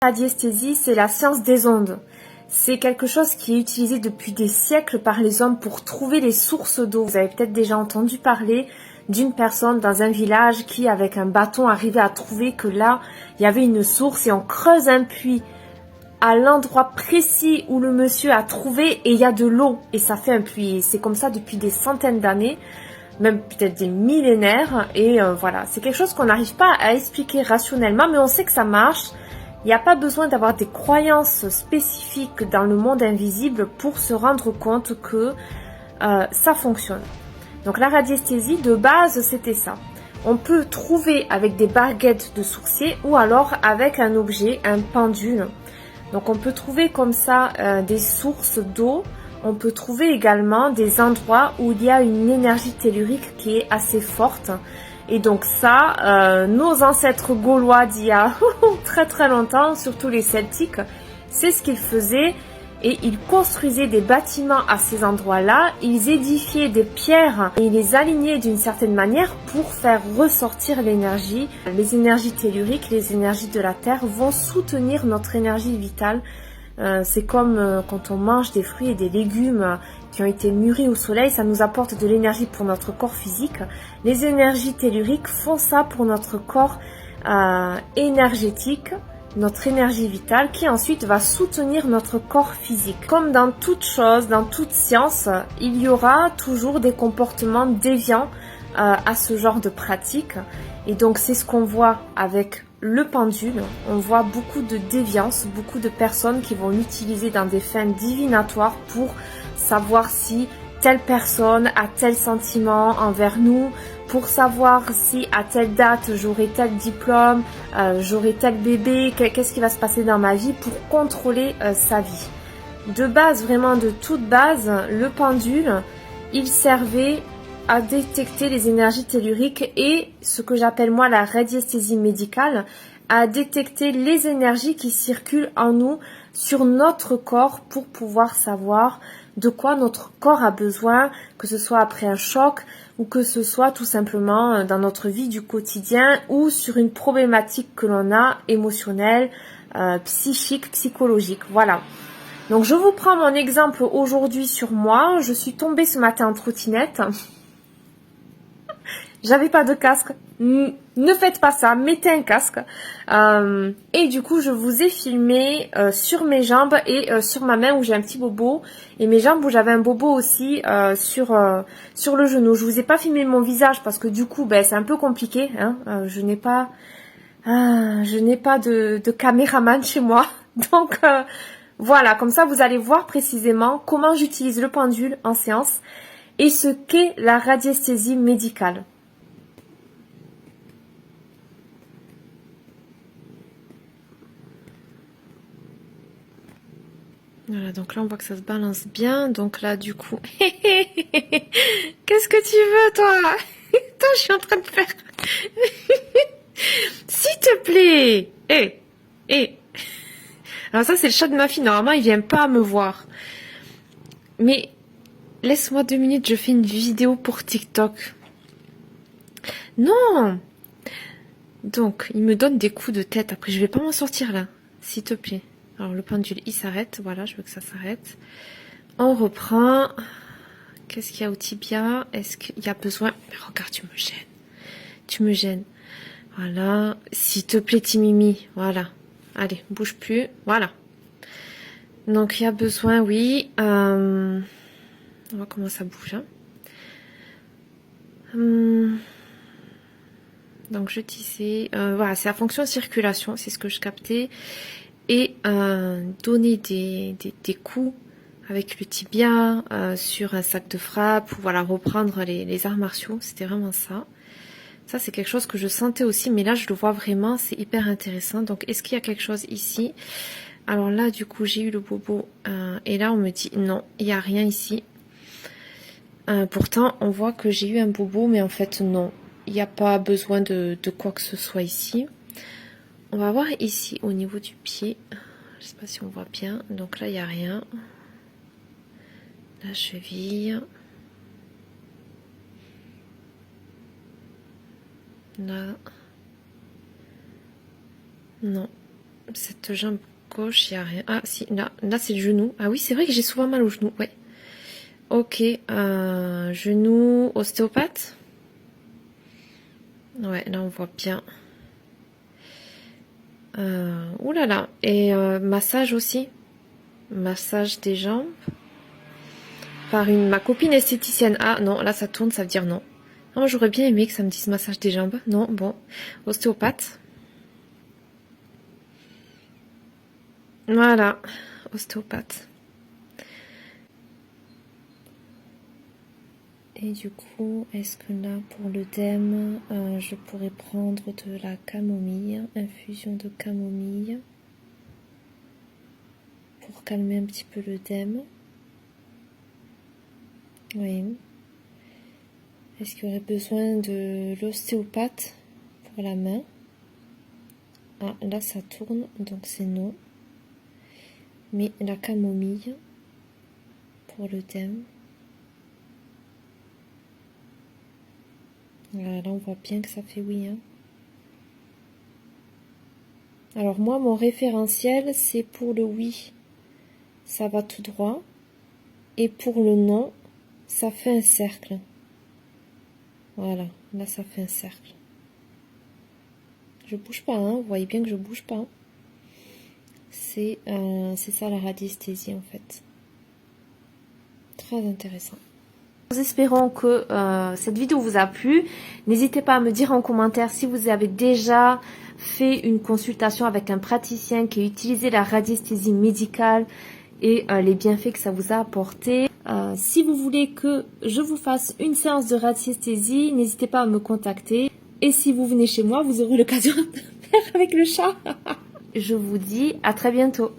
La radiesthésie, c'est la science des ondes. C'est quelque chose qui est utilisé depuis des siècles par les hommes pour trouver les sources d'eau. Vous avez peut-être déjà entendu parler d'une personne dans un village qui, avec un bâton, arrivait à trouver que là, il y avait une source et on creuse un puits à l'endroit précis où le monsieur a trouvé et il y a de l'eau et ça fait un puits. C'est comme ça depuis des centaines d'années, même peut-être des millénaires. Et voilà, c'est quelque chose qu'on n'arrive pas à expliquer rationnellement, mais on sait que ça marche. Il n'y a pas besoin d'avoir des croyances spécifiques dans le monde invisible pour se rendre compte que ça fonctionne. Donc la radiesthésie, de base, c'était ça. On peut trouver avec des baguettes de sourcier ou alors avec un objet, un pendule. Donc on peut trouver comme ça des sources d'eau. On peut trouver également des endroits où il y a une énergie tellurique qui est assez forte. Et donc ça, nos ancêtres gaulois d'il y a très très longtemps, surtout les Celtiques, c'est ce qu'ils faisaient. Et ils construisaient des bâtiments à ces endroits-là, ils édifiaient des pierres et ils les alignaient d'une certaine manière pour faire ressortir l'énergie. Les énergies telluriques, les énergies de la Terre vont soutenir notre énergie vitale. C'est comme quand on mange des fruits et des légumes qui ont été mûris au soleil, ça nous apporte de l'énergie pour notre corps physique. Les énergies telluriques font ça pour notre corps énergétique, notre énergie vitale qui ensuite va soutenir notre corps physique. Comme dans toute chose, dans toute science, il y aura toujours des comportements déviants à ce genre de pratique. Et donc c'est ce qu'on voit avec le pendule. On voit beaucoup de déviance, beaucoup de personnes qui vont l'utiliser dans des fins divinatoires pour savoir si telle personne a tel sentiment envers nous, pour savoir si à telle date j'aurai tel diplôme, j'aurai tel bébé, qu'est-ce qui va se passer dans ma vie pour contrôler sa vie. De base, vraiment de toute base, le pendule, il servait à détecter les énergies telluriques et ce que j'appelle moi la radiesthésie médicale, à détecter les énergies qui circulent en nous sur notre corps pour pouvoir savoir de quoi notre corps a besoin, que ce soit après un choc ou que ce soit tout simplement dans notre vie du quotidien ou sur une problématique que l'on a émotionnelle, psychique, psychologique. Voilà. Donc je vous prends mon exemple aujourd'hui sur moi. Je suis tombée ce matin en trottinette. J'avais pas de casque. Ne faites pas ça, mettez un casque. Et du coup, je vous ai filmé sur mes jambes et sur ma main où j'ai un petit bobo. Et mes jambes où j'avais un bobo aussi sur le genou. Je vous ai pas filmé mon visage parce que du coup, c'est un peu compliqué. Hein. Je n'ai pas de caméraman chez moi. Donc voilà, comme ça, vous allez voir précisément comment j'utilise le pendule en séance et ce qu'est la radiesthésie médicale. Voilà, donc là on voit que ça se balance bien. Donc là du coup, qu'est-ce que tu veux toi? Attends, je suis en train de faire. S'il te plaît. Alors ça c'est le chat de ma fille. Normalement il vient pas me voir. Mais laisse-moi 2 minutes, je fais une vidéo pour TikTok. Non. Donc il me donne des coups de tête. Après je vais pas m'en sortir là. S'il te plaît. Alors le pendule il s'arrête, voilà, je veux que ça s'arrête. On reprend. Qu'est-ce qu'il y a au tibia? Est-ce qu'il y a besoin? Mais regarde, tu me gênes. Tu me gênes. Voilà. S'il te plaît, Timimi. Voilà. Allez, bouge plus. Voilà. Donc il y a besoin, oui. On voit comment ça bouge. Hein. Donc je disais, voilà, c'est la fonction circulation, c'est ce que je captais. Et donner des coups avec le tibia sur un sac de frappe, ou voilà, reprendre les arts martiaux, c'était vraiment ça. Ça c'est quelque chose que je sentais aussi, mais là je le vois vraiment, c'est hyper intéressant. Donc est-ce qu'il y a quelque chose ici? Alors là du coup j'ai eu le bobo, et là on me dit non, il n'y a rien ici. Pourtant on voit que j'ai eu un bobo, mais en fait non, il n'y a pas besoin de quoi que ce soit ici. On va voir ici au niveau du pied. Je sais pas si on voit bien. Donc là, il n'y a rien. La cheville. Là. Non. Cette jambe gauche, il n'y a rien. Ah si, là c'est le genou. Ah oui, c'est vrai que j'ai souvent mal au genou, ouais. Ok, genou, ostéopathe. Ouais, là on voit bien. Ouh là là. Et massage aussi. Massage des jambes. Par ma copine esthéticienne. Ah non, là ça tourne, ça veut dire non. Ah, moi j'aurais bien aimé que ça me dise massage des jambes. Non, bon. Ostéopathe. Voilà. Ostéopathe. Et du coup, est-ce que là, pour l'œdème, je pourrais prendre de la camomille, infusion de camomille, pour calmer un petit peu l'œdème. Oui. Est-ce qu'il y aurait besoin de l'ostéopathe pour la main? Ah, là, ça tourne, donc c'est non. Mais la camomille pour l'œdème. Là, on voit bien que ça fait oui. Hein. Alors moi, mon référentiel, c'est pour le oui, ça va tout droit. Et pour le non, ça fait un cercle. Voilà, là, ça fait un cercle. Je bouge pas, hein. Vous voyez bien que je bouge pas. C'est ça la radiesthésie, en fait. Très intéressant. Nous espérons que cette vidéo vous a plu. N'hésitez pas à me dire en commentaire si vous avez déjà fait une consultation avec un praticien qui a utilisé la radiesthésie médicale et les bienfaits que ça vous a apporté. Si vous voulez que je vous fasse une séance de radiesthésie, n'hésitez pas à me contacter. Et si vous venez chez moi, vous aurez l'occasion de faire avec le chat. Je vous dis à très bientôt.